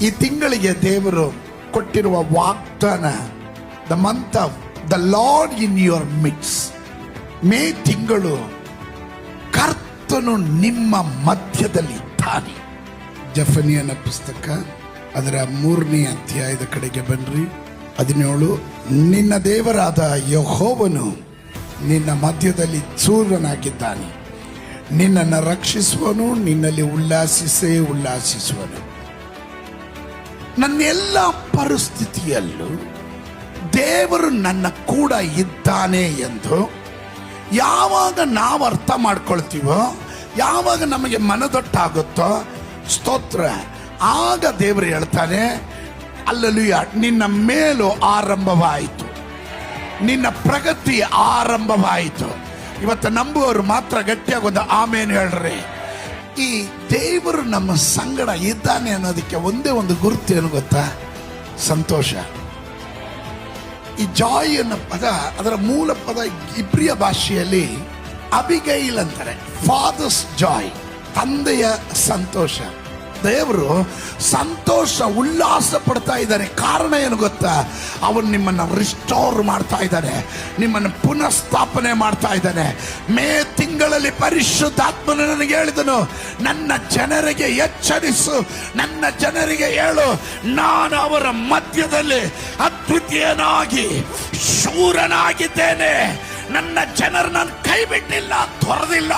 ಈ ತಿಂಗಳಿಗೆ ದೇವರು ಕೊಟ್ಟಿರುವ ವಾಗ್ದಾನ, the month of the lord in your midst. May ತಿಂಗಳು ಕರ್ತನು ನಿಮ್ಮ ಮಧ್ಯದಲ್ಲಿ ಇದ್ದಾನೆ. ಜೆಫನಿಯನ ಪುಸ್ತಕ ಅದರ 3ನೇ ಅಧ್ಯಾಯದ ಕಡೆಗೆ ಬನ್ರಿ. 17. ನಿನ್ನ ದೇವರಾದ ಯೆಹೋವನು ನಿನ್ನ ಮಧ್ಯದಲ್ಲಿ ಸೂರ್ಯನಾಗಿದ್ದಾನೆ, ನಿನ್ನನ್ನು ರಕ್ಷಿಸುವನು, ನಿನ್ನಲ್ಲಿ ಉಲ್ಲಾಸಿಸುವನು. ನನ್ನೆಲ್ಲ ಪರಿಸ್ಥಿತಿಯಲ್ಲೂ ದೇವರು ನನ್ನ ಕೂಡ ಇದ್ದಾನೆ ಎಂದು ಯಾವಾಗ ನಾವು ಅರ್ಥ ಮಾಡ್ಕೊಳ್ತೀವೋ, ಯಾವಾಗ ನಮಗೆ ಮನದೊಟ್ಟಾಗುತ್ತೋ, ಸ್ತೋತ್ರ, ಆಗ ದೇವರು ಹೇಳ್ತಾನೆ, ಅಲ್ಲೂಯ, ನಿನ್ನ ಮೇಲು ಆರಂಭವಾಯಿತು, ನಿನ್ನ ಪ್ರಗತಿ ಆರಂಭವಾಯಿತು. ಇವತ್ತು ನಂಬುವವರು ಮಾತ್ರ ಗಟ್ಟಿಯಾಗಿ ಒಂದು ಆಮೇನ್ ಹೇಳ್ರಿ. ಈ ದೇವರು ನಮ್ಮ ಸಂಗಡ ಇದ್ದಾನೆ ಅನ್ನೋದಕ್ಕೆ ಒಂದೇ ಒಂದು ಗುರುತು ಏನು ಗೊತ್ತಾ? ಸಂತೋಷ. ಈ ಜಾಯ್ ಅನ್ನೋ ಪದ, ಅದರ ಮೂಲ ಪದ ಇಬ್ರಿಯ ಭಾಷೆಯಲ್ಲಿ ಅಬಿಗೈಲ್ ಅಂತಾರೆ. ಫಾದರ್ಸ್ ಜಾಯ್, ತಂದೆಯ ಸಂತೋಷ. ದೇವರು ಸಂತೋಷ, ಉಲ್ಲಾಸ ಪಡ್ತಾ ಇದ್ದಾನೆ. ಕಾರಣ ಏನು ಗೊತ್ತಾ? ಅವನು ನಿಮ್ಮನ್ನು ರಿಸ್ಟೋರ್ ಮಾಡ್ತಾ ಇದ್ದಾನೆ, ನಿಮ್ಮನ್ನು ಪುನಃಸ್ಥಾಪನೆ ಮಾಡ್ತಾ ಇದ್ದಾನೆ. ಮೇ ತಿಂಗಳಲ್ಲಿ ಪರಿಶುದ್ಧಾತ್ಮನು ನನಗೆ ಹೇಳಿದನು, ನನ್ನ ಜನರಿಗೆ ಎಚ್ಚರಿಸು, ನನ್ನ ಜನರಿಗೆ ಹೇಳು, ನಾನು ಅವರ ಮಧ್ಯದಲ್ಲಿ ಅದ್ವಿತೀಯನಾಗಿ ಶೂರನಾಗಿದ್ದೇನೆ. ನನ್ನ ಜನರು ನಾನು ಕೈ ಬಿಟ್ಟಿಲ್ಲ, ತೊರೆದಿಲ್ಲ.